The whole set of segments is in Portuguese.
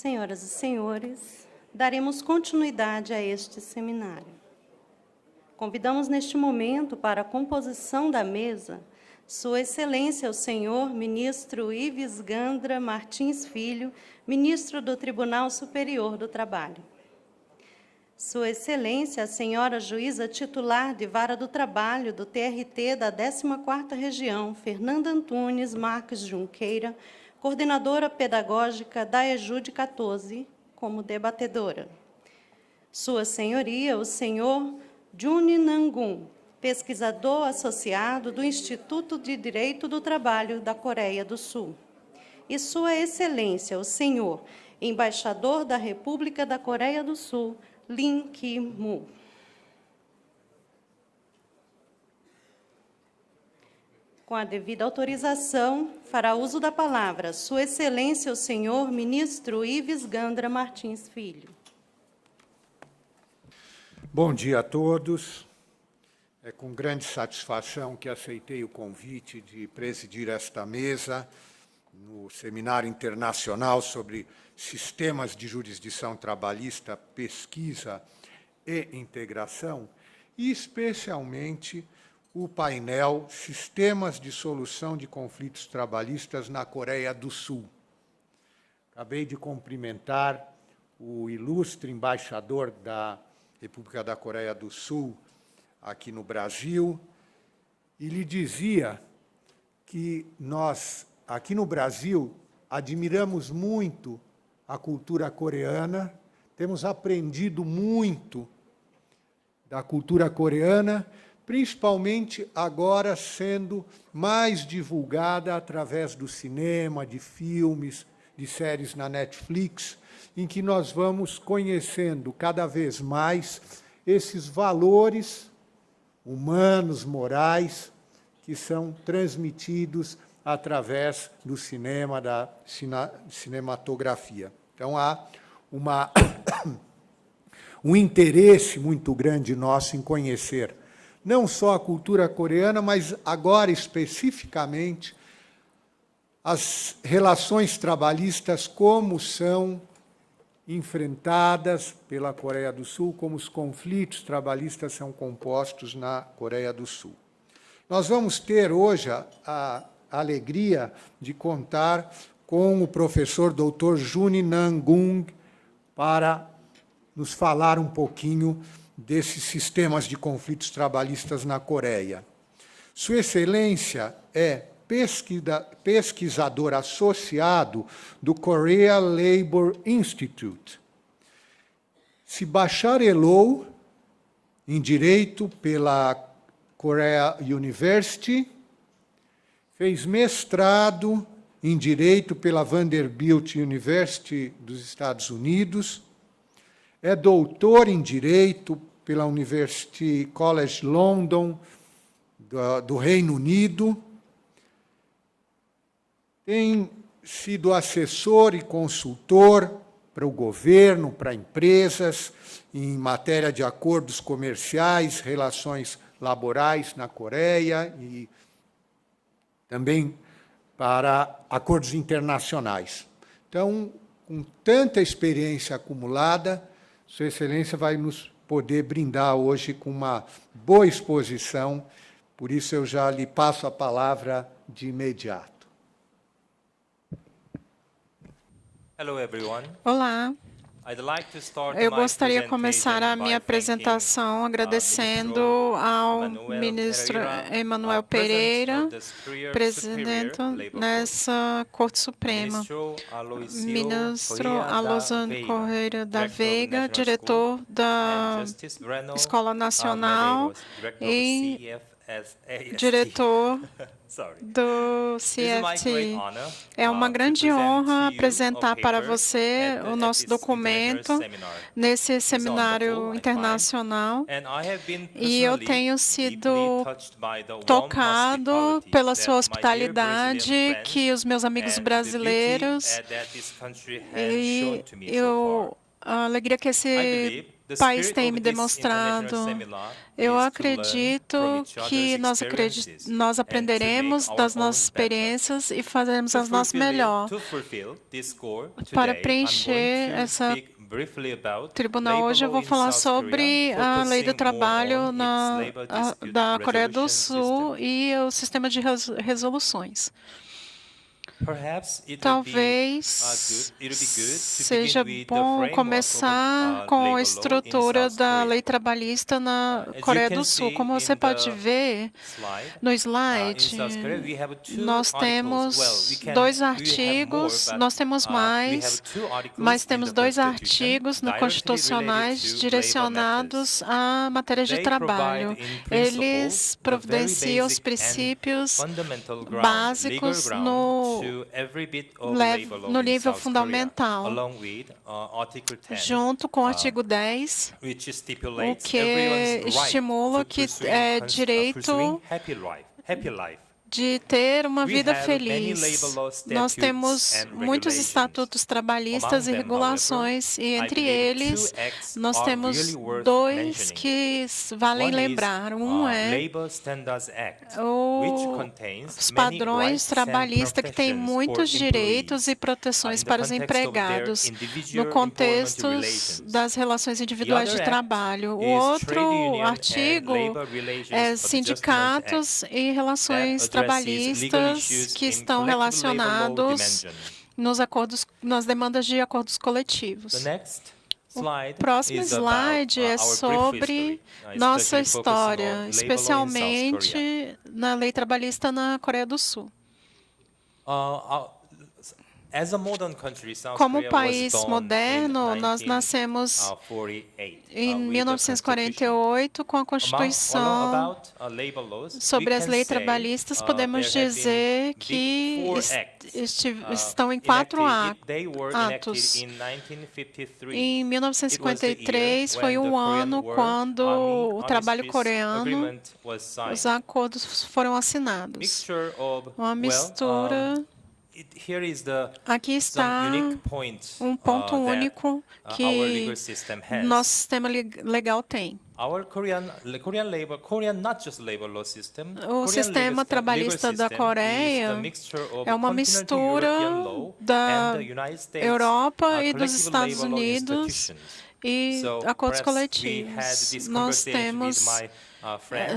Senhoras e senhores, daremos continuidade a este seminário. Convidamos neste momento para a composição da mesa Sua Excelência o Senhor Ministro Ives Gandra Martins Filho, Ministro do Tribunal Superior do Trabalho. Sua Excelência a Senhora Juíza Titular de Vara do Trabalho do TRT da 14ª Região, Fernanda Antunes Marques Junqueira, Coordenadora Pedagógica da EJUD 14, como debatedora. Sua Senhoria, o Senhor Juni Nangun, pesquisador associado do Instituto de Direito do Trabalho da Coreia do Sul. E Sua Excelência, o Senhor Embaixador da República da Coreia do Sul, Lim Ki-mu. Com a devida autorização, fará uso da palavra Sua Excelência o Senhor Ministro Ives Gandra Martins Filho. Bom dia a todos. É com grande satisfação que aceitei o convite de presidir esta mesa no Seminário Internacional sobre Sistemas de Jurisdição Trabalhista, Pesquisa e Integração, e especialmente o painel Sistemas de Solução de Conflitos Trabalhistas na Coreia do Sul. Acabei de cumprimentar o ilustre embaixador da República da Coreia do Sul aqui no Brasil e lhe dizia que nós, aqui no Brasil, admiramos muito a cultura coreana, temos aprendido muito da cultura coreana, principalmente agora sendo mais divulgada através do cinema, de filmes, de séries na Netflix, em que nós vamos conhecendo cada vez mais esses valores humanos, morais, que são transmitidos através do cinema, da cinematografia. Então, há um interesse muito grande nosso em conhecer não só a cultura coreana, mas agora, especificamente, as relações trabalhistas, como são enfrentadas pela Coreia do Sul, como os conflitos trabalhistas são compostos na Coreia do Sul. Nós vamos ter hoje a alegria de contar com o professor Dr. Juni Nangung para nos falar um pouquinho desses sistemas de conflitos trabalhistas na Coreia. Sua Excelência é pesquisador associado do Korea Labor Institute. Se bacharelou em Direito pela Korea University, fez mestrado em Direito pela Vanderbilt University dos Estados Unidos, é doutor em Direito pela University College London, do Reino Unido, tem sido assessor e consultor para o governo, para empresas, em matéria de acordos comerciais, relações laborais na Coreia e também para acordos internacionais. Então, com tanta experiência acumulada, Sua Excelência vai nos poder brindar hoje com uma boa exposição, por isso eu já lhe passo a palavra de imediato. Hello, everyone. Olá, eu gostaria de começar a minha apresentação agradecendo ao ministro Emanuel Pereira, presidente nessa Corte Suprema, ministro Alozano Correia da Veiga, diretor da Escola Nacional e diretor do CFT. É uma grande honra apresentar para você o nosso documento nesse seminário internacional. E eu tenho sido tocado pela sua hospitalidade, que os meus amigos brasileiros, e a alegria que esse país tem me demonstrado. Eu acredito que nós aprenderemos das nossas experiências e faremos as nossas melhor. Para preencher essa tribunal, hoje eu vou falar sobre a lei do trabalho da Coreia do Sul e o sistema de resoluções. Talvez seja bom começar com a estrutura da lei trabalhista na Coreia do Sul. Como você pode ver no slide, nós temos 2 artigos, nós temos mais, mas temos 2 artigos constitucionais direcionados à matéria de trabalho. Eles providenciam os princípios básicos no nível fundamental, junto com o artigo 10, o que estimula que é direito de ter uma vida feliz. Nós temos muitos estatutos trabalhistas e regulações, e entre eles nós temos 2 que valem lembrar. Um é os padrões trabalhistas, que tem muitos direitos e proteções para os empregados no contexto das relações individuais de trabalho. O outro artigo é sindicatos e relações trabalhistas que estão relacionados nas demandas de acordos coletivos. O próximo slide é sobre nossa história, especialmente na lei trabalhista na Coreia do Sul. Como país moderno, nós nascemos em 1948 com a Constituição. Sobre as leis trabalhistas, podemos dizer que estão em 4 atos. Em 1953 foi o ano quando o trabalho coreano, os acordos foram assinados. Uma mistura. Aqui está um ponto único que nosso sistema legal tem. O sistema trabalhista da Coreia é uma mistura da Europa e dos Estados Unidos e acordos coletivos.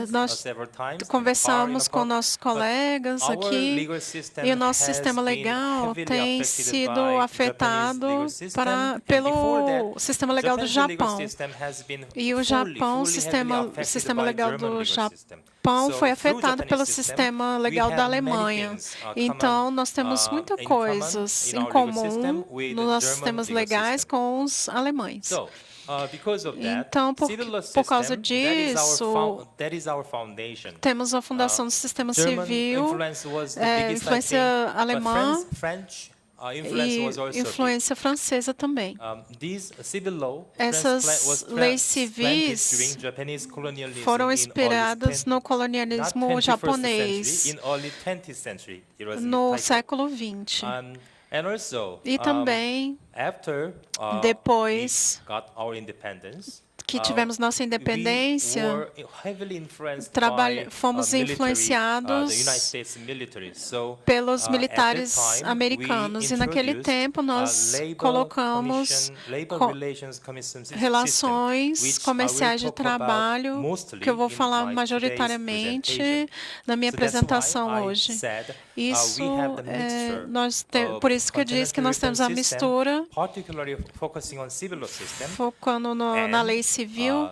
Nós conversamos com nossos colegas aqui e o nosso sistema legal tem sido afetado pelo sistema legal do Japão. E o Japão, sistema legal do Japão foi afetado pelo sistema legal da Alemanha. Então, nós temos muitas coisas em comum nos nossos sistemas legais com os alemães. Então, por causa disso, temos a fundação do sistema civil, influência alemã e influência francesa também. Essas leis civis foram inspiradas no colonialismo japonês no século XX. E também, depois que tivemos nossa independência, fomos influenciados pelos militares americanos. E naquele tempo nós colocamos relações comerciais de trabalho, que eu vou falar majoritariamente na minha apresentação hoje. Por isso que eu disse que nós temos a mistura, focando na lei civil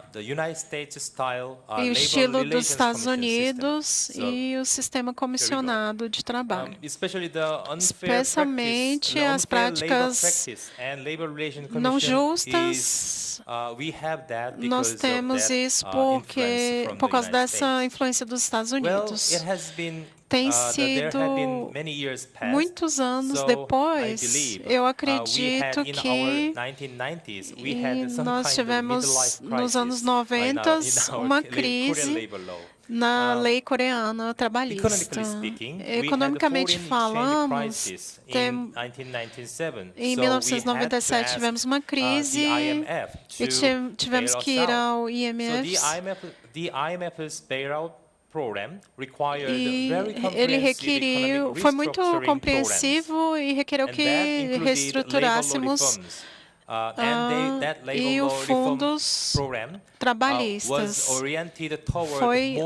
e o estilo dos Estados Unidos e o sistema comissionado de trabalho. Especialmente as práticas não justas, nós temos isso por causa dessa influência dos Estados Unidos. Tem sido muitos anos depois, eu acredito que nós tivemos nos anos 90 uma crise na lei coreana trabalhista. Economicamente falando, em 1997 tivemos uma crise e tivemos que ir ao IMF. E ele requeriu, foi muito compreensivo e requeriu que reestruturássemos e os fundos trabalhistas. Foi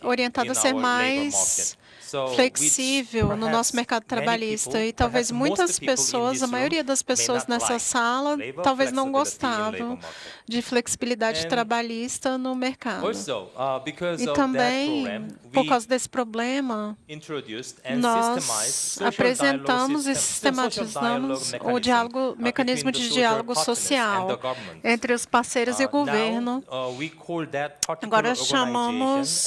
orientado a ser mais flexível no nosso mercado trabalhista. E talvez muitas pessoas, a maioria das pessoas nessa sala, talvez não gostavam de flexibilidade trabalhista no mercado. E também, por causa desse problema, nós apresentamos e sistematizamos o mecanismo de diálogo social entre os parceiros e o governo. Agora chamamos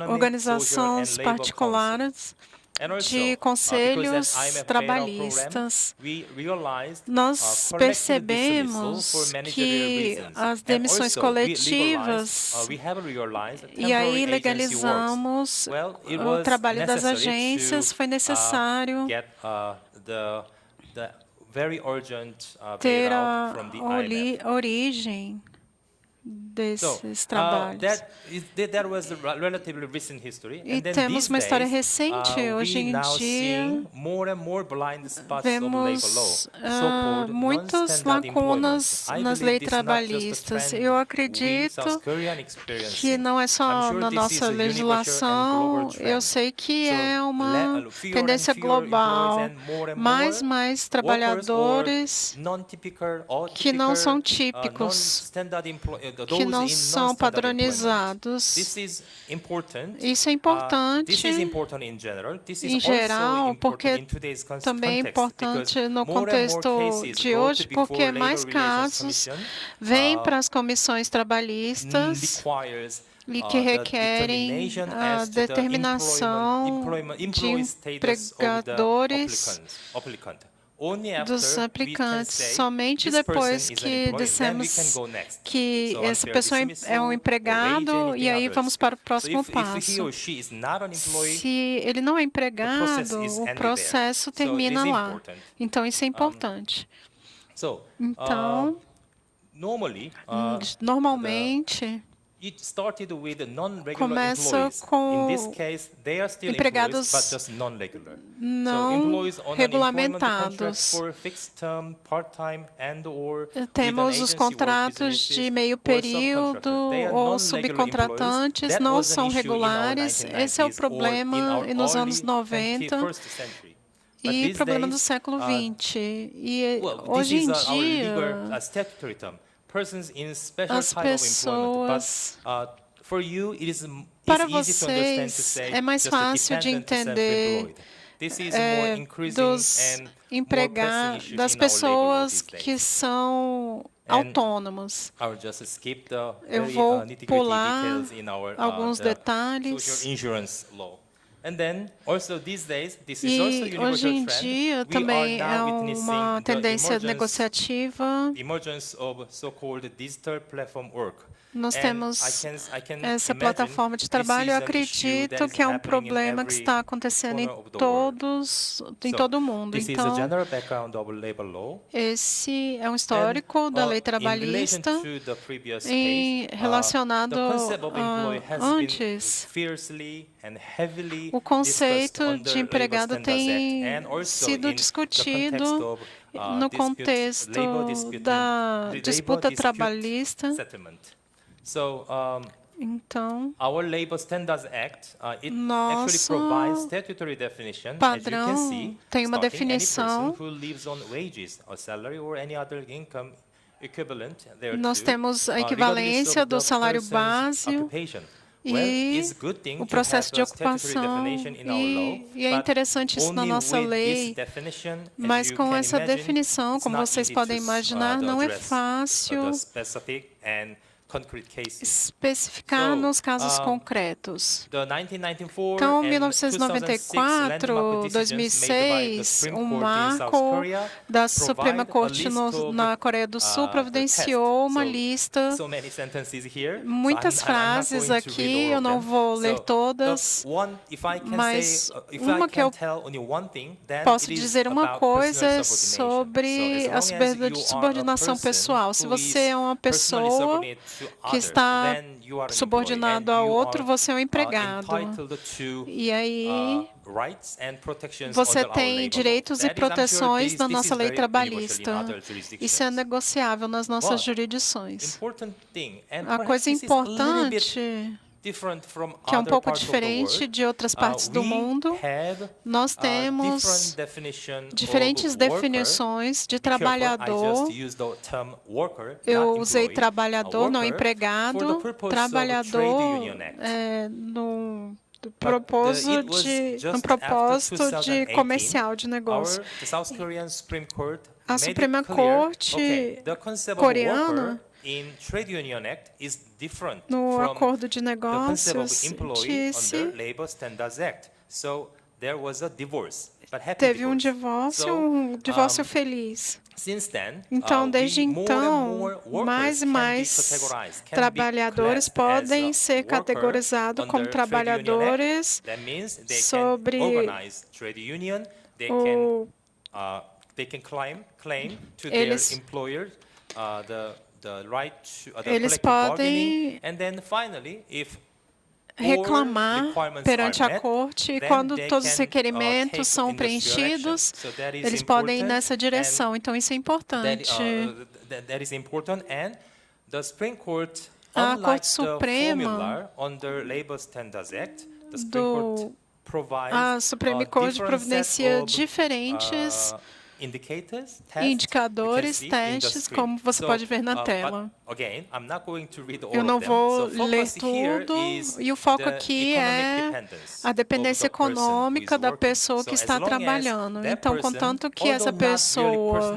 organizações particulares de conselhos trabalhistas. Nós percebemos que as demissões coletivas, e aí legalizamos o trabalho das agências, foi necessário ter a origem desses trabalhos. E temos uma história recente. Hoje em dia, vemos muitas lacunas nas leis trabalhistas. Eu acredito que não é só na nossa legislação, eu sei que é uma tendência global. Mais trabalhadores que não são típicos, que não são padronizados. Isso é importante em geral, porque também é importante no contexto de hoje, porque mais casos vêm para as comissões trabalhistas e que requerem a determinação de empregadores dos aplicantes. Somente depois que dissemos que essa pessoa é um empregado, e aí vamos para o próximo passo. Se ele não é empregado, o processo termina lá. Então, isso é importante. Então, normalmente, começa com empregados não regulamentados. Temos os contratos de meio período ou subcontratantes, não são regulares. Esse é o problema nos anos 90 e problema do século XX. E hoje em dia, as pessoas, para vocês, é mais fácil de entender das pessoas que são autônomos. Eu vou pular alguns detalhes. E hoje em dia também é uma tendência negociativa. Nós temos essa plataforma de trabalho. Eu acredito que é um problema que está acontecendo em todo o mundo. Então, esse é um histórico da lei trabalhista relacionado antes. O conceito de empregado tem sido discutido no contexto da disputa trabalhista. Então, nosso padrão tem uma definição. Nós temos a equivalência do salário base e o processo de ocupação, e é interessante isso na nossa lei, mas com essa definição, como vocês podem imaginar, não é fácil especificar nos casos concretos. Então, 1994, 2006, marco da Suprema Corte na Coreia do Sul providenciou uma lista, muitas frases aqui, eu não vou ler todas, mas uma que eu posso dizer uma coisa sobre a subordinação pessoal. Se você é uma pessoa que está subordinado a outro, você é um empregado. E aí você tem direitos e proteções na nossa lei trabalhista. Isso é negociável nas nossas jurisdições. A coisa importante, que é um pouco diferente de outras partes do mundo, nós temos diferentes definições de trabalhador. Eu usei trabalhador, não empregado, trabalhador no propósito de comercial, de negócio. A Suprema Corte coreana, no Acordo de Negócios, disse teve um divórcio feliz. Então, desde então, mais e mais trabalhadores podem ser categorizados como trabalhadores sobre eles podem reclamar perante a corte e quando todos os requerimentos são preenchidos, eles podem ir nessa direção. Então, isso é importante. A Corte Suprema a Supreme Court providencia diferentes indicadores, testes, como você pode ver na tela. Eu não vou ler tudo, e o foco aqui é a dependência econômica da pessoa que está trabalhando. Então, contanto que essa pessoa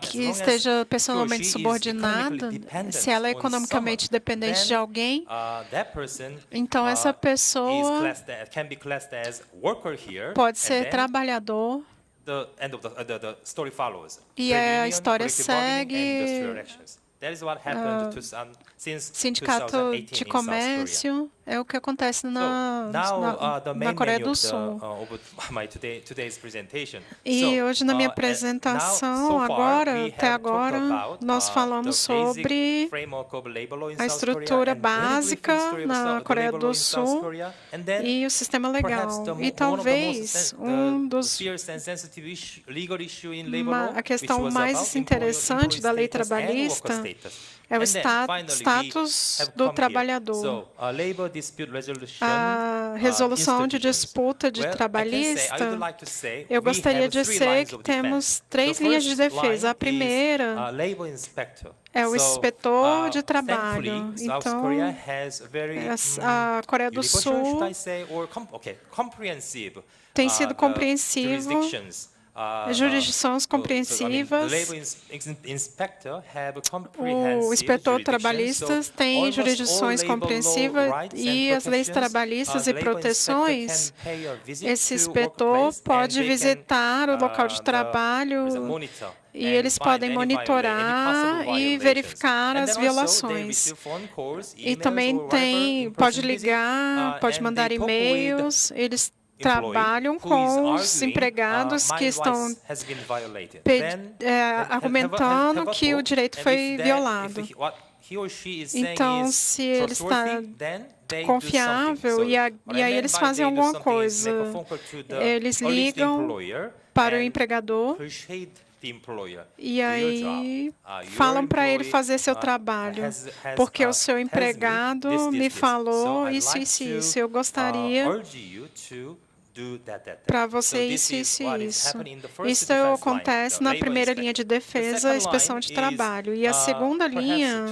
que esteja personalmente subordinada, se ela é economicamente dependente de alguém, então essa pessoa pode ser trabalhador. E a história segue. Sindicato de Comércio é o que acontece na Coreia do Sul. E hoje, na minha apresentação, até agora, nós falamos sobre a estrutura basica na Coreia do Sul e o sistema legal. E talvez a questão mais interessante da lei trabalhista é o status do trabalhador. A resolução de disputa trabalhista, eu gostaria de dizer que temos 3 linhas de defesa. A primeira é o inspetor de trabalho. Então, a Coreia do Sul tem sido compreensivo, jurisdições compreensivas. O inspetor trabalhista tem jurisdições compreensivas e as leis trabalhistas e proteções. Esse inspetor pode visitar o local de trabalho e eles podem monitorar e verificar as violações. E também pode ligar, pode mandar e-mails. Eles trabalham com os empregados que estão argumentando que o direito foi violado. Então, se ele está confiável, e aí eles fazem alguma coisa, eles ligam para o empregador e aí falam para ele fazer seu trabalho, porque o seu empregado me falou isso, isso, isso. Eu gostaria para você isso, isso e isso. Isso acontece na primeira linha de defesa, inspeção de trabalho. E a segunda linha,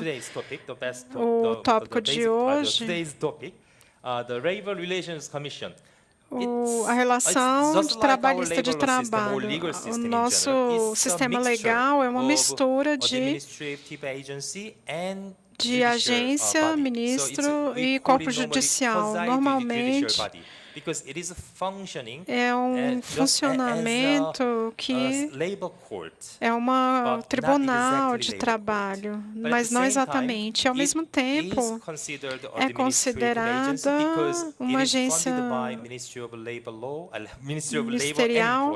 o tópico de hoje, a relação trabalhista de trabalho. O nosso sistema legal é uma mistura de de agência, ministro e corpo judicial. Normalmente, é um funcionamento que é um tribunal de trabalho, mas não exatamente. Ao mesmo tempo, é considerada uma agência ministerial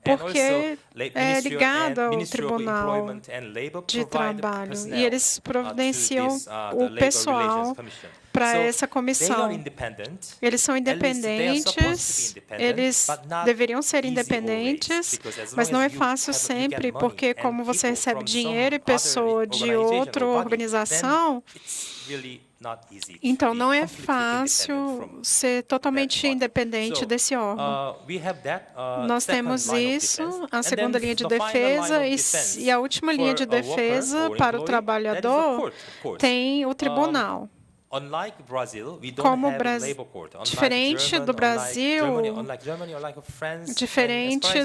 porque é ligada ao Tribunal de Trabalho e eles providenciam o pessoal para essa comissão. Eles são independentes, eles deveriam ser independentes, mas não é fácil sempre, porque como você recebe dinheiro e pessoa de outra organização, então não é fácil ser totalmente independente desse órgão. Nós temos isso, a segunda linha de defesa e a última linha de defesa para o trabalhador tem o tribunal. Como diferente do Brasil, diferente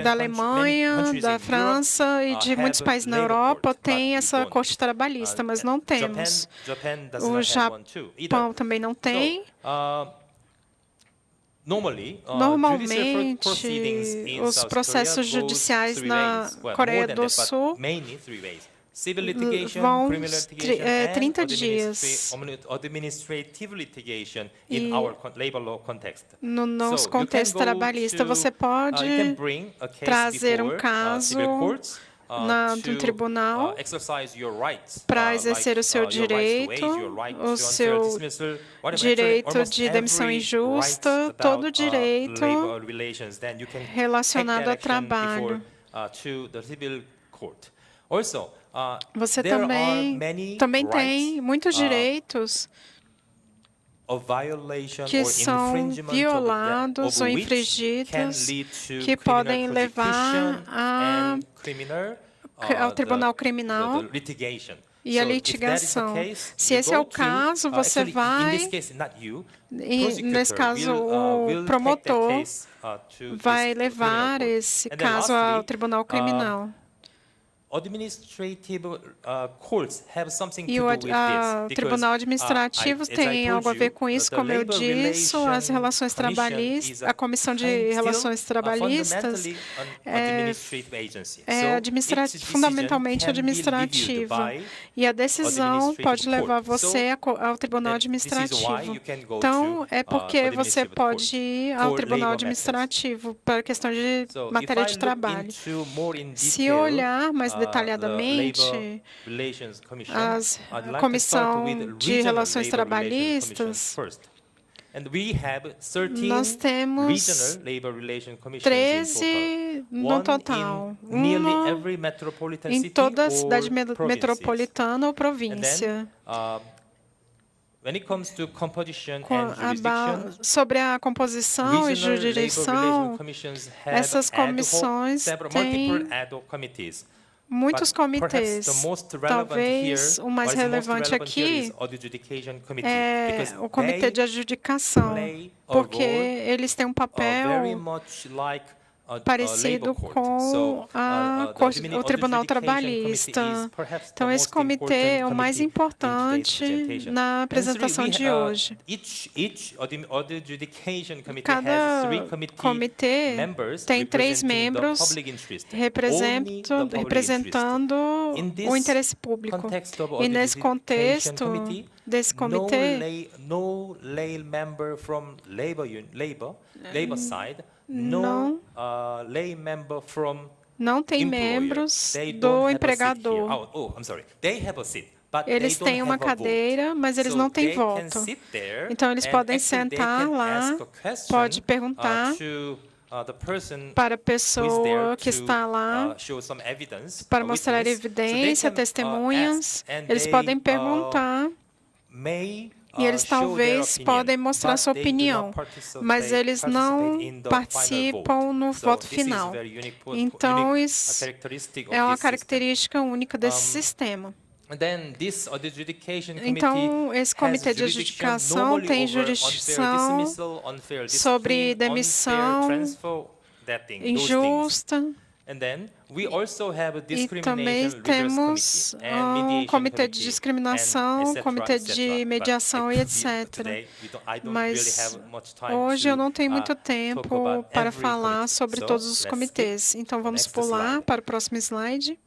da Alemanha, da França e de muitos países na Europa, tem essa corte trabalhista, mas não temos. O Japão também não tem. Normalmente, os processos judiciais na Coreia do Sul vão 30 dias. E no nosso contexto trabalhista, você pode trazer um caso no tribunal para exercer o seu direito de demissão injusta, todo o direito relacionado ao trabalho. Você também tem muitos direitos que são violados ou infringidos, que podem levar ao tribunal criminal e a litigação. Se esse é o caso, você vai, nesse caso, o promotor vai levar esse caso ao tribunal criminal. E o tribunal administrativo tem algo a ver com isso, como eu disse, as relações trabalhistas, a Comissão de Relações Trabalhistas é fundamentalmente administrativa. E a decisão pode levar você ao tribunal administrativo. Então, é porque você pode ir ao tribunal administrativo para questão de matéria de trabalho. Se olhar mais detalhadamente a Comissão de Relações Trabalhistas, nós temos 13 no total, uma em toda a cidade metropolitana ou província. Sobre a composição e jurisdição, essas comissões têm muitos comitês. Talvez o mais relevante aqui é o Comitê de Adjudicação, porque eles têm um papel parecido com o Tribunal Trabalhista. Então, esse comitê é o mais importante na apresentação de hoje. Cada comitê tem 3 membros representando o interesse público. E nesse contexto desse comitê, não tem membros do empregador. Eles têm uma cadeira, mas eles não têm voto. Então, eles podem sentar lá, pode perguntar para a pessoa que está lá, para mostrar evidência, testemunhas. Eles podem perguntar e eles talvez podem mostrar sua opinião, mas eles não participam no voto final. Então, isso é uma característica única desse sistema. Então, esse comitê de adjudicação tem jurisdição sobre demissão injusta E também temos um comitê de discriminação, comitê de mediação e etc. Mas hoje eu não tenho muito tempo para falar sobre todos os comitês. Então, vamos pular para o próximo slide.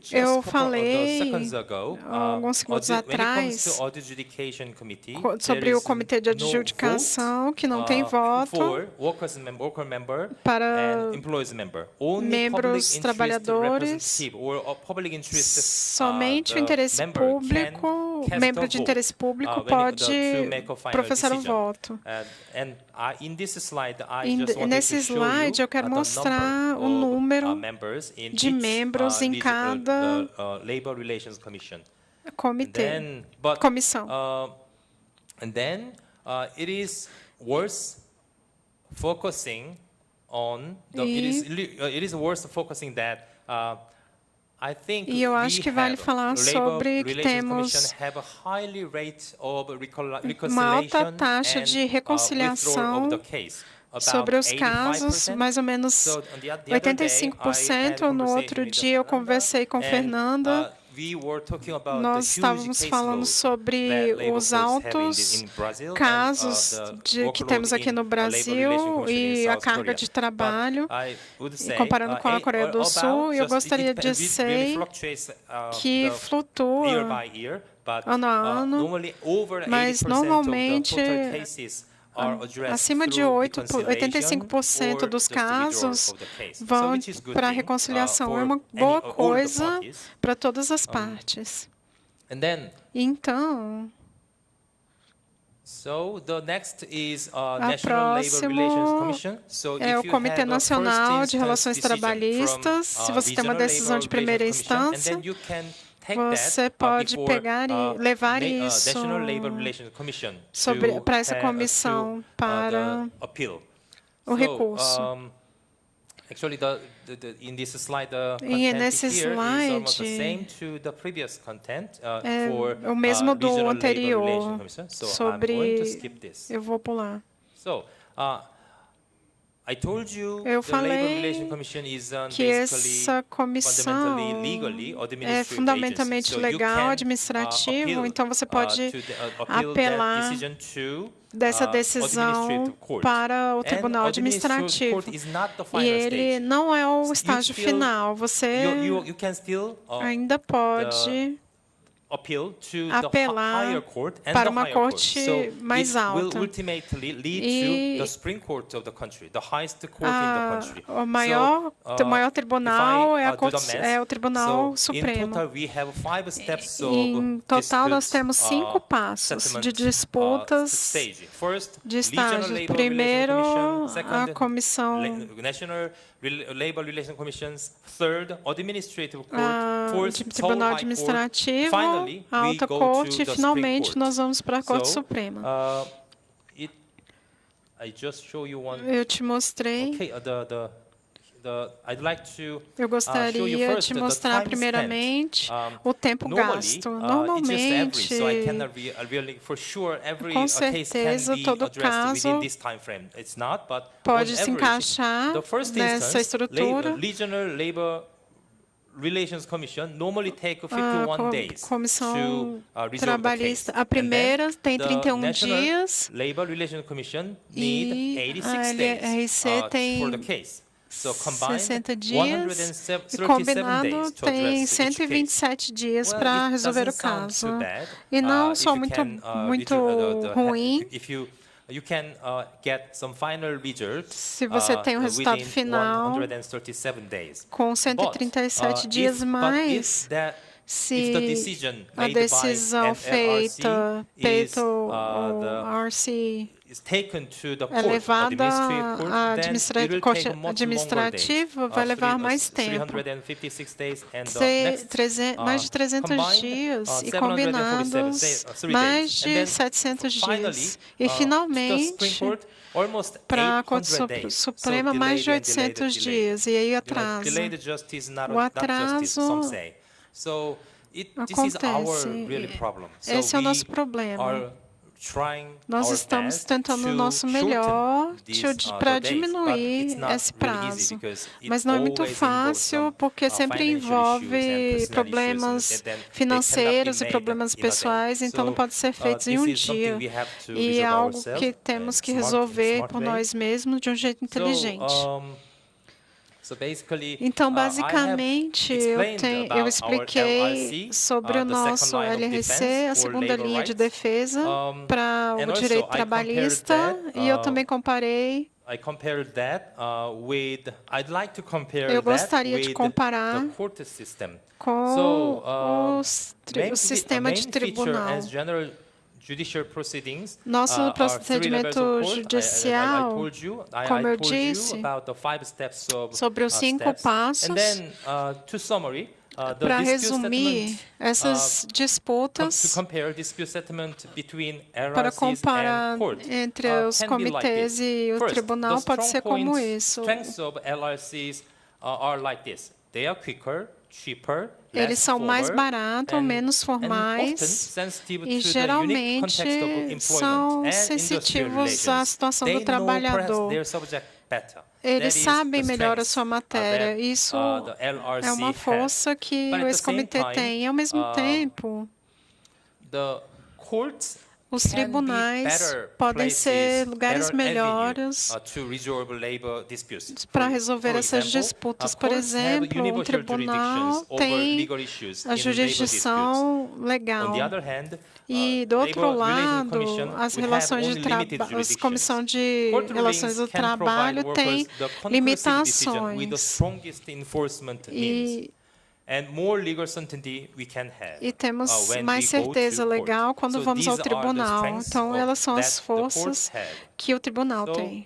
Eu falei alguns segundos atrás sobre o Comitê de Adjudicação, que não tem voto para membros trabalhadores. Somente o interesse público, membro de interesse público pode professar um voto. Nesse slide, eu quero mostrar o número de membros em cada comissão. And then it is worth focusing on it is worth focusing that E eu acho que vale falar sobre que temos uma alta taxa de reconciliação sobre os casos, mais ou menos 85%. No outro dia, eu conversei com Fernanda. Nós estávamos falando sobre os altos casos que temos aqui no Brasil e a carga de trabalho, e comparando com a Coreia do Sul. Eu gostaria de dizer que flutua ano a ano, mas normalmente acima de 85% dos casos vão para a reconciliação. É uma boa coisa para todas as partes. Então, a próxima é o Comitê Nacional de Relações Trabalhistas. Se você tem uma decisão de primeira instância, você pode pegar e levar isso para essa comissão para o recurso. E nesse slide é o mesmo do anterior sobre... Eu vou pular. Eu falei que essa comissão é fundamentalmente legal, administrativo, então você pode apelar dessa decisão para o Tribunal Administrativo. E ele não é o estágio final. Você ainda pode apelar para uma corte mais alta. E o maior tribunal é o Tribunal Supremo. Em total, nós temos 5 passos de disputas de estágios. Primeiro, a Comissão Labor Relations Commissions, third, Administrative Court, de Tribunal Administrativo, a Alta Corte, e finalmente nós vamos para a Corte Suprema. Eu te mostrei. Eu gostaria de mostrar primeiramente o tempo gasto. Normalmente, com certeza, todo caso pode se encaixar nessa estrutura. A Comissão Trabalhista, a primeira tem 31 dias e a LRC tem 60 dias, e combinado tem 127 dias para resolver o caso. E não só muito ruim. Se você tem um resultado final com 137 dias mais, se a decisão feita pelo RC é levada à corte administrativa, vai levar mais tempo. Mais de 300 dias e combinados mais de 700 dias. E, finalmente, para a Corte Suprema, mais de 800 dias. E aí atrasa. O atraso acontece. Esse é o nosso problema. Nós estamos tentando o nosso melhor para diminuir esse prazo. Mas não é muito fácil, porque sempre envolve problemas financeiros e problemas pessoais, então não pode ser feito em um dia. E é algo que temos que resolver por nós mesmos de um jeito inteligente. Então, basicamente, eu expliquei sobre o nosso LRC, a segunda linha de defesa para o direito trabalhista, e eu também comparei. Eu gostaria de comparar com o sistema de tribunal. Nosso procedimento judicial, como eu disse, sobre os 5 passos, para resumir essas disputas, para comparar entre os comitês e o tribunal, pode ser como isso. Eles são mais baratos, menos formais e geralmente são sensitivos à situação do trabalhador. Eles sabem melhor a sua matéria. Isso é uma força que esse comitê tem. E, ao mesmo tempo, os tribunais podem ser lugares melhores para resolver essas disputas. Por exemplo, um tribunal tem a jurisdição legal. E, do outro lado, as relações de trabalho, a Comissão de Relações do Trabalho tem limitações. E temos mais certeza legal quando vamos ao tribunal. Então, elas são as forças que o tribunal tem.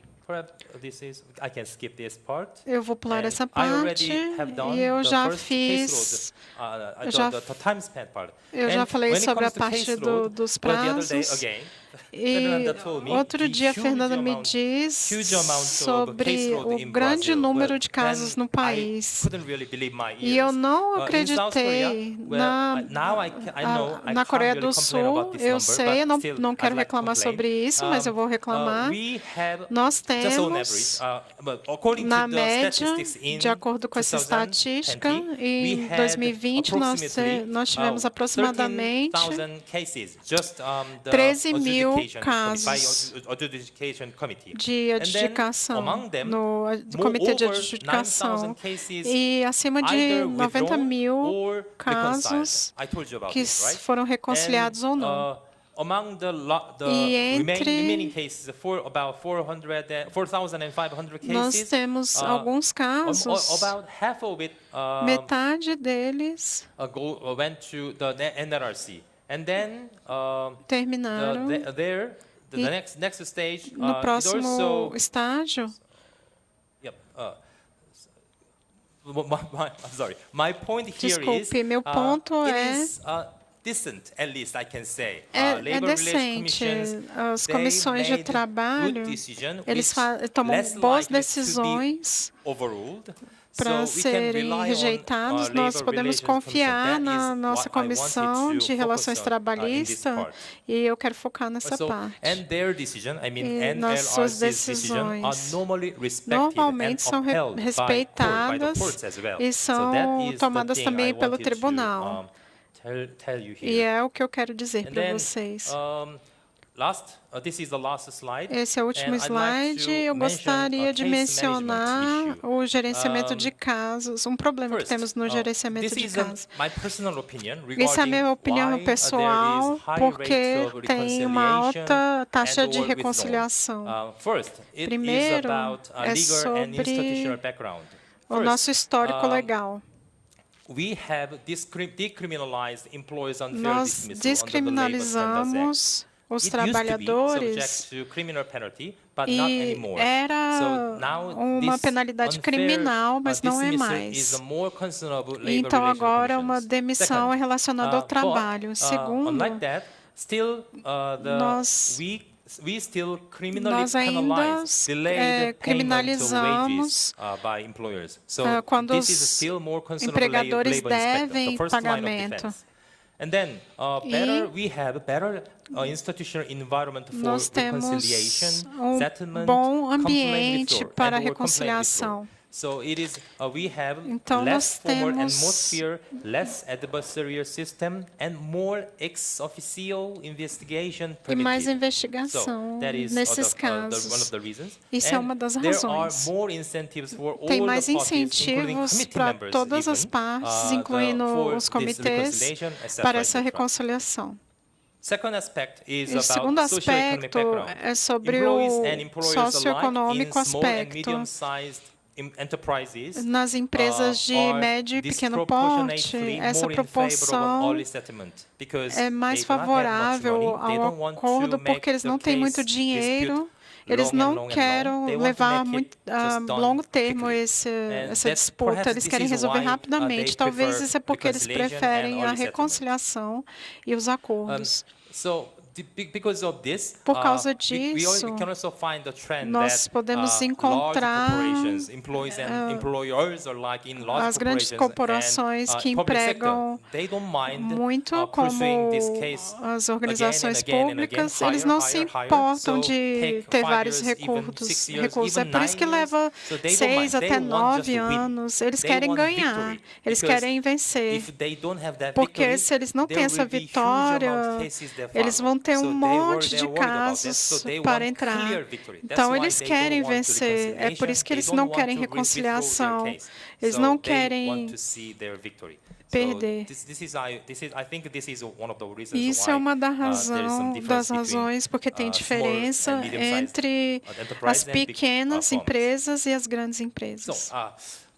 Eu vou pular essa parte e eu já fiz. Eu já falei sobre a parte dos prazos. E outro dia, a Fernanda me diz sobre o grande número de casos no país. E eu não acreditei. Na Coreia do Sul, eu sei, eu não quero reclamar sobre isso, mas eu vou reclamar. Nós temos, na média, de acordo com essa estatística, em 2020, nós tivemos aproximadamente 13 mil casos de adjudicação no Comitê de Adjudicação e acima de 90 mil casos que foram reconciliados ou não. E entre nós temos alguns casos, metade deles terminaram. E no próximo estágio, desculpe, meu ponto é decente. As comissões de trabalho, eles tomam boas decisões para serem rejeitados. Nós podemos confiar na nossa Comissão de Relações Trabalhistas e eu quero focar nessa parte. E nas suas decisões normalmente são respeitadas e são tomadas também pelo tribunal. E é o que eu quero dizer para vocês. Esse é o último slide. Eu gostaria de mencionar o gerenciamento de casos, um problema que temos no gerenciamento de casos. Essa é a minha opinião pessoal, porque tem uma alta taxa de reconciliação. Primeiro, é sobre o nosso histórico legal. Nós descriminalizamos os trabalhadores e era uma penalidade criminal, mas não é mais. Então, agora, uma demissão é relacionada ao trabalho. Segundo, nós ainda criminalizamos quando os empregadores devem pagamento. And then, we have better institutional environment for nós temos reconciliation, settlement, bom complaint ambiente withdrawal, para a and/or complaint reconciliação. withdrawal. So it is we have Então, less nós formal temos atmosphere, less adversarial system, and more ex-officio investigation e mais permitted. investigação So that is nesses one casos. of the reasons. Isso é And uma das there razões. are more incentives for all Tem the mais parties, including incentivos committee para members todas as even, partes, incluindo for os this comitês, reconciliation, etc., para essa etc. reconciliação. Second aspect is E o segundo about socioeconomic aspecto background. é sobre Employees o and employers socioeconômico alike in small and aspecto. medium-sized enterprises Nas empresas de are médio e pequeno porte, disproportionately essa more in favor of an proporção early settlement, because é mais they do not have much favorável money, they ao don't want to acordo make porque eles the não têm muito case dinheiro, dispute eles long and não long and querem long. They want to levar make it muito, a just done longo termo quickly. essa And disputa, perhaps eles this querem is resolver why, rapidamente. they Talvez prefer isso é porque eles reconciliation preferem and a early settlement. reconciliação e os acordos. So, because of this, Por causa we disso, can also find the trend nós that podemos large encontrar corporations, employees and employers alike in large as grandes corporations corporações que and public empregam sector, they don't mind muito pursuing como this case as organizações again and again, públicas, higher, eles não higher, se higher. importam So de take ter 5 vários years, even recursos. 6 years, É even por isso que 9 years. leva So they don't 6 mind. até They want 9 just to win. anos. Eles They querem want ganhar, victory, eles because querem vencer. if they don't have that Porque victory, se eles não têm there essa will be huge vitória, amount of cases that eles follow. vão ter So um they were- monte they de are worried about that. casos So they para want entrar. clear victory. That's Então, why eles they querem don't want to vencer. É por isso que reconciliation. eles They não don't querem want to withdraw their reconciliação. case. Eles So não they querem want to see their victory. perder. I think this is one of the reasons Isso why é uma there is some das difference razões porque tem between, diferença small and medium-sized entre enterprises as and big, pequenas firms. empresas e as grandes So, empresas.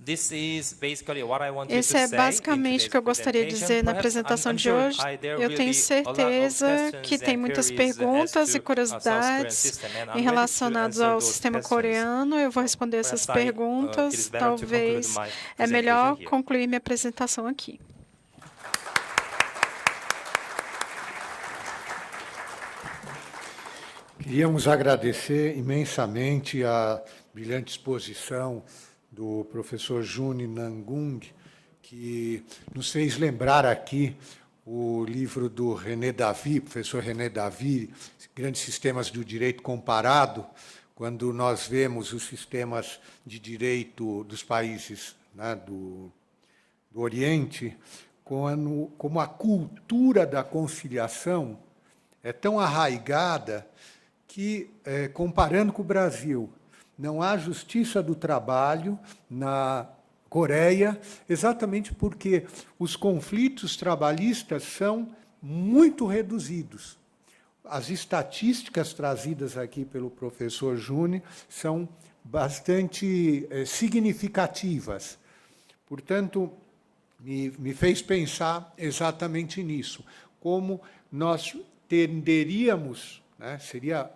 this is basically what I wanted Esse to é say basicamente in o que eu gostaria de today's dizer na presentation. apresentação I'm de sure hoje. there Eu will tenho be a lot of certeza questions que tem and muitas queries perguntas as e to South curiosidades Korean system, and I'm em ready to relacionados answer ao those sistema questions. coreano. Eu vou responder essas Perhaps it perguntas. is better to conclude Talvez my é presentation melhor here. concluir minha apresentação aqui. Queríamos agradecer imensamente a brilhante exposição do professor Juni Nangung, que nos fez lembrar aqui o livro do René Davy, professor René Davy, Grandes Sistemas do Direito Comparado, quando nós vemos os sistemas de direito dos países, né, do Oriente, como a cultura da conciliação é tão arraigada que, comparando com o Brasil, não há justiça do trabalho na Coreia, exatamente porque os conflitos trabalhistas são muito reduzidos. As estatísticas trazidas aqui pelo professor Juni são bastante significativas. Portanto, me fez pensar exatamente nisso, como nós tenderíamos, né, seria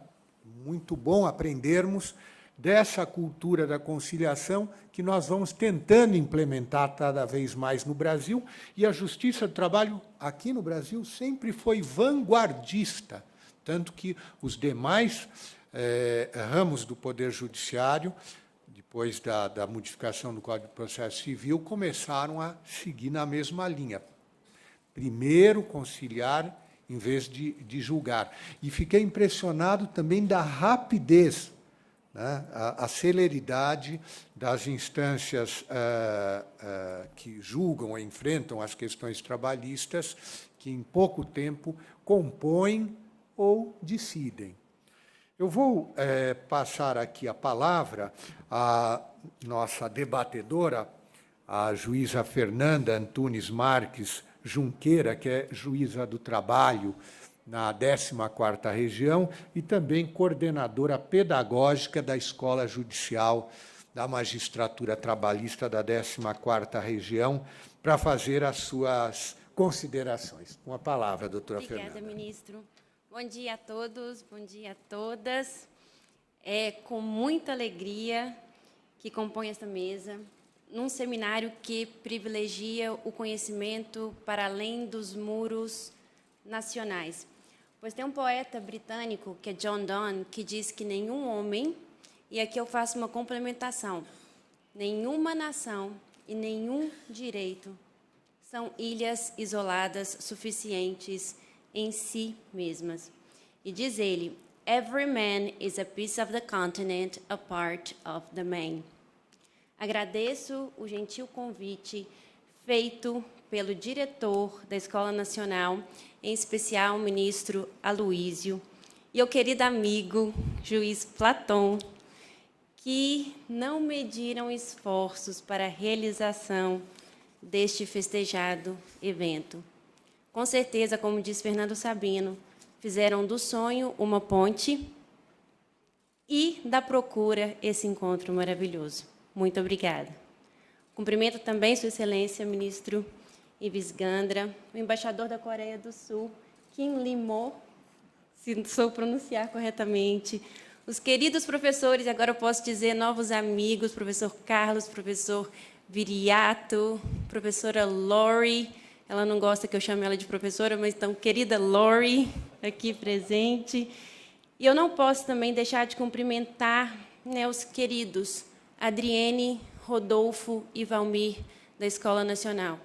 muito bom aprendermos dessa cultura da conciliação que nós vamos tentando implementar cada vez mais no Brasil, e a Justiça do Trabalho aqui no Brasil sempre foi vanguardista, tanto que os demais ramos do Poder Judiciário, depois da modificação do Código de Processo Civil, começaram a seguir na mesma linha. Primeiro, conciliar em vez de julgar. E fiquei impressionado também da rapidez, né, a celeridade das instâncias que julgam ou enfrentam as questões trabalhistas, que em pouco tempo compõem ou decidem. Eu vou passar aqui a palavra à nossa debatedora, a juíza Fernanda Antunes Marques Junqueira, que é juíza do trabalho na 14ª Região e também coordenadora pedagógica da Escola Judicial da Magistratura Trabalhista da 14ª Região, para fazer as suas considerações. Com a palavra, doutora Fernanda. Obrigada, ministro. Bom dia a todos, bom dia a todas. É com muita alegria que compõe esta mesa, num seminário que privilegia o conhecimento para além dos muros nacionais. Pois tem um poeta britânico, que é John Donne, que diz que nenhum homem, e aqui eu faço uma complementação, nenhuma nação e nenhum direito são ilhas isoladas suficientes em si mesmas. E diz ele, every man is a piece of the continent, a part of the man. Agradeço o gentil convite feito pelo diretor da Escola Nacional, em especial o ministro Aloísio, e ao querido amigo, juiz Platão, que não mediram esforços para a realização deste festejado evento. Com certeza, como diz Fernando Sabino, fizeram do sonho uma ponte e da procura esse encontro maravilhoso. Muito obrigada. Cumprimento também Sua Excelência, ministro Ives Gandra, o embaixador da Coreia do Sul, Kim Lee-mo, se sou pronunciar corretamente, os queridos professores, agora eu posso dizer novos amigos, professor Carlos, professor Viriato, professora Lori, ela não gosta que eu chame ela de professora, mas então, querida Lori, aqui presente. E eu não posso também deixar de cumprimentar, né, os queridos Adriene, Rodolfo e Valmir, da Escola Nacional,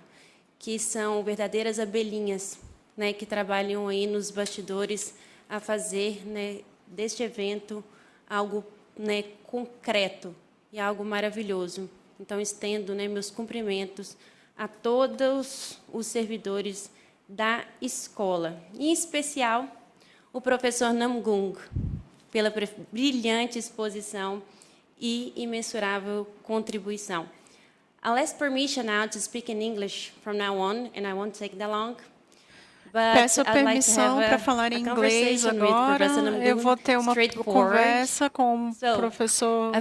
que são verdadeiras abelhinhas, né, que trabalham aí nos bastidores a fazer, né, deste evento algo, né, concreto e algo maravilhoso. Então, estendo, né, meus cumprimentos a todos os servidores da escola, em especial o professor Namgung, pela brilhante exposição e imensurável contribuição. I'll ask permission now to speak in English from now on, and I won't take that long. Peço permissão para falar em inglês agora. Eu vou ter uma conversa com o professor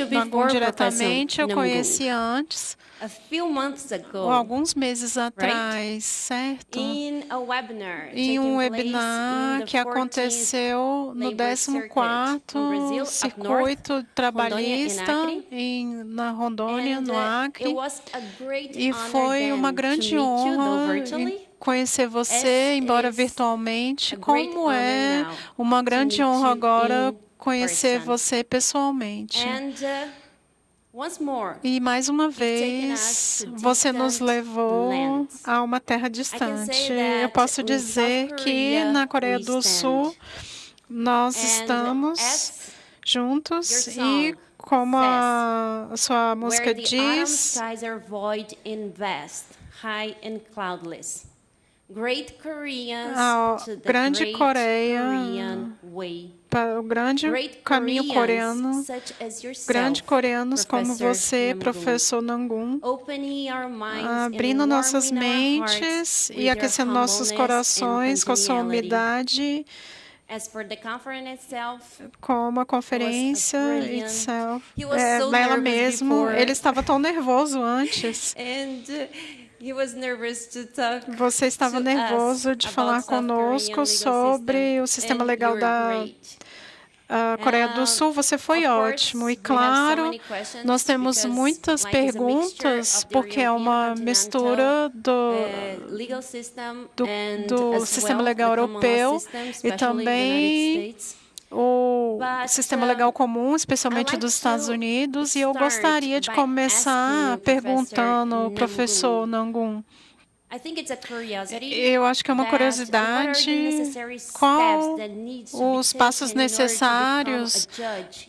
Namgung diretamente. Eu conheci antes, alguns meses atrás, certo? Em um webinar que aconteceu no 14º Circuito Trabalhista na Rondônia, no Acre. E foi uma grande honra conhecer você, embora virtualmente, como é uma grande honra agora conhecer você pessoalmente. E, mais uma vez, você nos levou a uma terra distante. Eu posso dizer que, na Coreia do Sul, nós estamos juntos e, como a sua música diz, a grande Coreia, para o grande caminho coreano, grandes coreanos como você, professor Namgung, abrindo nossas mentes e aquecendo nossos corações com a sua umidade, como a conferência ela mesmo, ele estava tão nervoso antes. Você estava nervoso de falar conosco sobre o sistema legal da Coreia do Sul. Você foi ótimo. E, claro, nós temos muitas perguntas, porque é uma mistura do sistema legal europeu e também o sistema legal comum, especialmente dos Estados Unidos, e eu gostaria de começar perguntando, professor Namgung, eu acho que é uma curiosidade, qual os passos necessários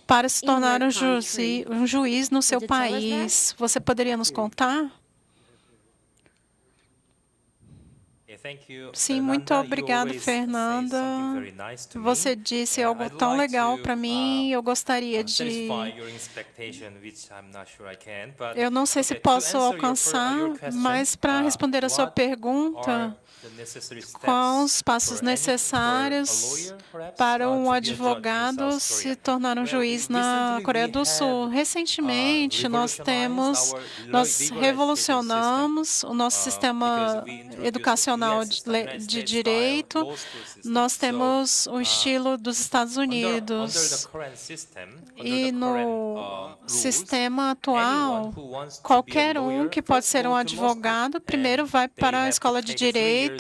para se tornar um juiz no seu país? Você poderia nos contar? Sim, muito obrigado, Fernanda. Você disse algo tão legal para mim. Eu gostaria de... Eu não sei se posso alcançar, mas para responder a sua pergunta, quais os passos necessários para um advogado se tornar um juiz na Coreia do Sul? Recentemente, nós revolucionamos o nosso sistema educacional de direito. Nós temos o estilo dos Estados Unidos. E no sistema atual, qualquer um que pode ser um advogado, primeiro vai para a escola de direito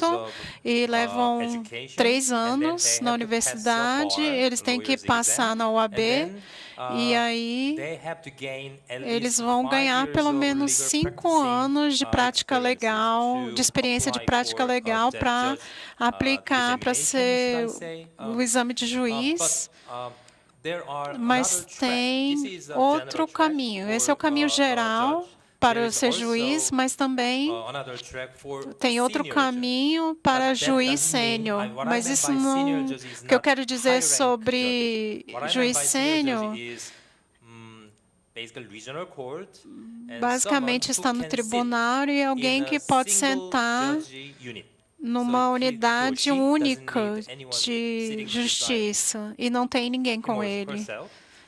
e levam 3 anos na universidade universidade, eles têm que passar na OAB, e aí eles vão ganhar pelo menos 5 anos de prática legal, de experiência de prática legal para aplicar para ser o exame de juiz. Mas tem outro caminho. Esse é o caminho geral para ser juiz, mas também tem outro caminho para juiz sênior. Mas isso não... O que eu quero dizer sobre juiz sênior, basicamente está no tribunal e alguém que pode sentar numa unidade única de justiça e não tem ninguém com ele.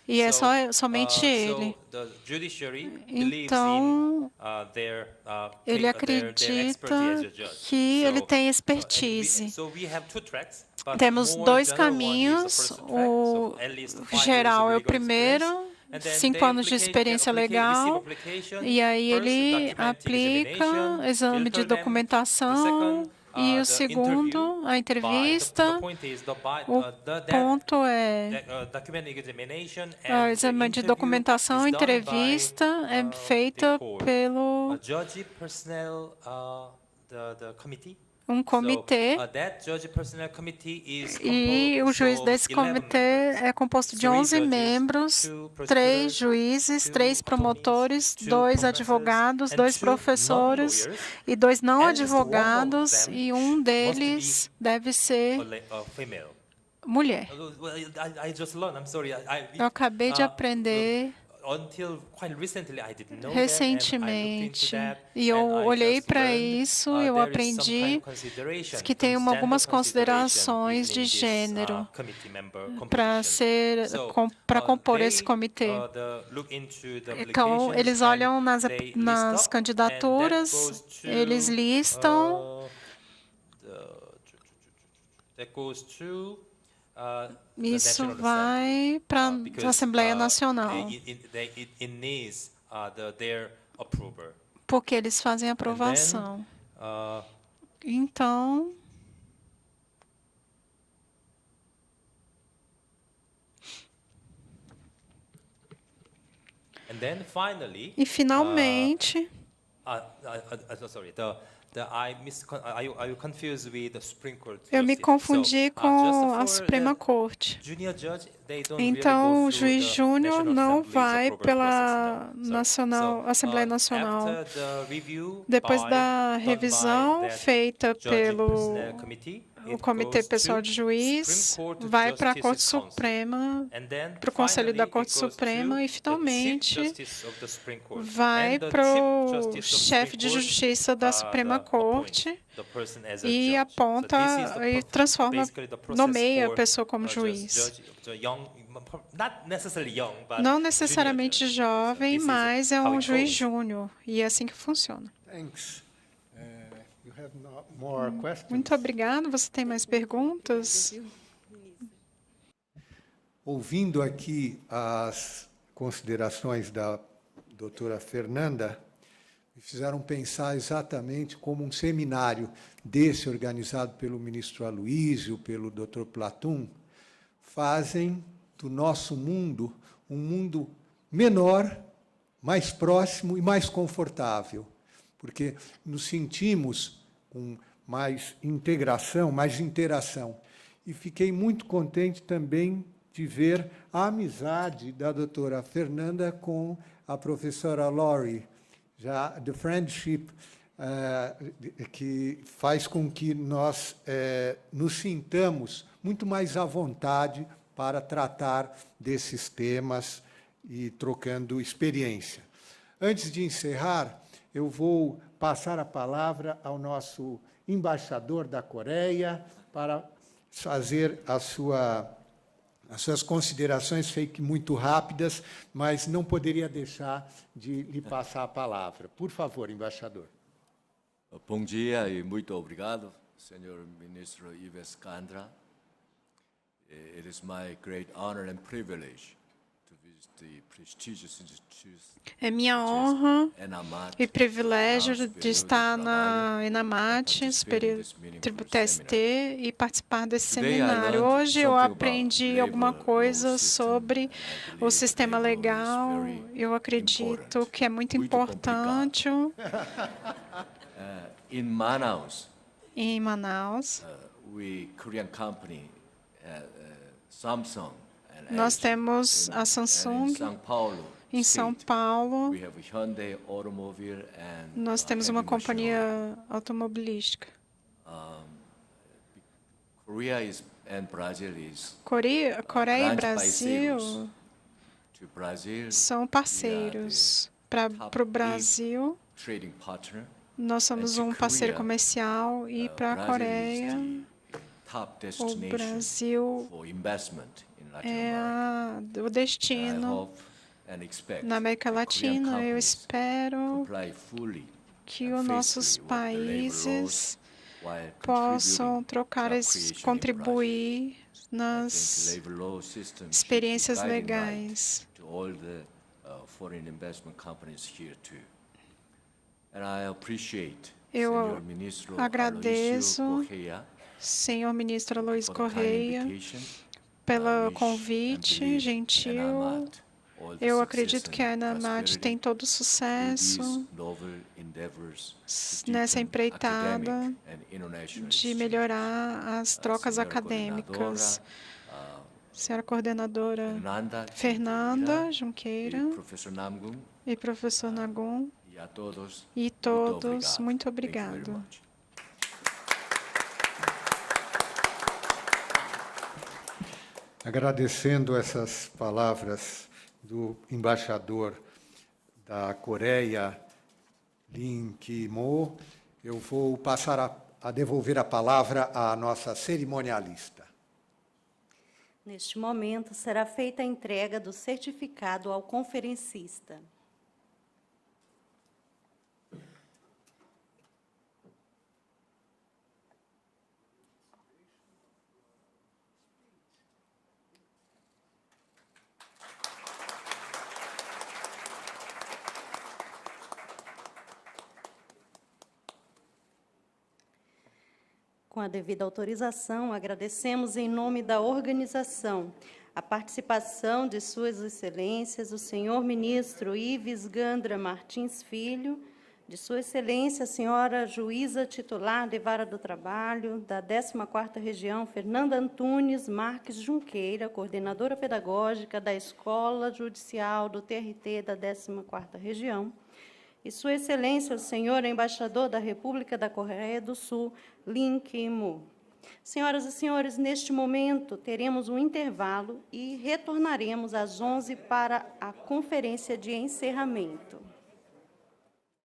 E é somente ele. Então, ele acredita que ele tem expertise. Temos 2 caminhos. O geral é o primeiro, 5 anos de experiência legal, e aí ele aplica exame de documentação. E o segundo, a entrevista, o ponto é o exame de documentação, a entrevista é feita pelo um comitê, e o juiz desse comitê é composto de 11 membros, 3 juízes, 3 promotores, 2 advogados, 2 professores e 2 não advogados, e um deles deve ser mulher. Eu acabei de aprender recentemente, e eu olhei para isso, eu aprendi que tem algumas considerações de gênero para compor esse comitê. Então, eles olham nas candidaturas, eles listam isso vai para a Assembleia Nacional, porque eles fazem aprovação. Então, e finalmente, eu me confundi com a Suprema Corte. Então, o juiz júnior não vai pela Assembleia Nacional. Depois da revisão feita pelo o Comitê Pessoal de Juiz, vai para a Corte Suprema, para o Conselho da Corte Suprema, e finalmente vai para o chefe de justiça da Suprema Corte e aponta e transforma, nomeia a pessoa como juiz. Não necessariamente jovem, mas é um juiz júnior, e é assim que funciona. Muito obrigado. Você tem mais perguntas? Ouvindo aqui as considerações da doutora Fernanda, me fizeram pensar exatamente como um seminário desse, organizado pelo ministro Aloísio, pelo doutor Platum, fazem do nosso mundo um mundo menor, mais próximo e mais confortável, porque nos sentimos com mais integração, mais interação. E fiquei muito contente também de ver a amizade da doutora Fernanda com a professora Laurie, já the friendship que faz com que nós nos sintamos muito mais à vontade para tratar desses temas e trocando experiência. Antes de encerrar, eu vou passar a palavra ao nosso embaixador da Coreia para fazer as suas considerações, feitas muito rápidas, mas não poderia deixar de lhe passar a palavra. Por favor, embaixador. Bom dia e muito obrigado, senhor ministro Yves Kandra. It is my great honor and privilege to visit É minha honra e privilégio de estar na ENAMAT, Tributo TST, e participar desse seminário. Hoje eu aprendi alguma coisa sobre o sistema legal. Eu acredito que é muito importante. Em Manaus, nós temos a Samsung. Em São Paulo, nós temos uma companhia automobilística. Coreia e Brasil são parceiros. Para o Brasil, nós somos um parceiro comercial, e para a Coreia, o Brasil é o destino. Na América Latina, eu espero que os nossos países possam contribuir nas experiências legais. Eu agradeço, senhor ministro Luiz Correia, pelo convite gentil. Eu acredito que a ENAMAT tem todo sucesso nessa empreitada de melhorar as trocas acadêmicas. Senhora coordenadora Fernanda Junqueira e professor Nagum, e todos, muito obrigado. Agradecendo essas palavras do embaixador da Coreia, Lim Ki-mo, eu vou passar a devolver a palavra à nossa cerimonialista. Neste momento, será feita a entrega do certificado ao conferencista. Com a devida autorização, agradecemos em nome da organização a participação de Suas Excelências, o senhor ministro Ives Gandra Martins Filho, de Sua Excelência, a senhora juíza titular de Vara do Trabalho, da 14ª Região, Fernanda Antunes Marques Junqueira, coordenadora pedagógica da Escola Judicial do TRT da 14ª Região, e Sua Excelência, o senhor embaixador da República da Coreia do Sul, Lim Ki-mo. Senhoras e senhores, neste momento teremos um intervalo e retornaremos às 11 para a conferência de encerramento.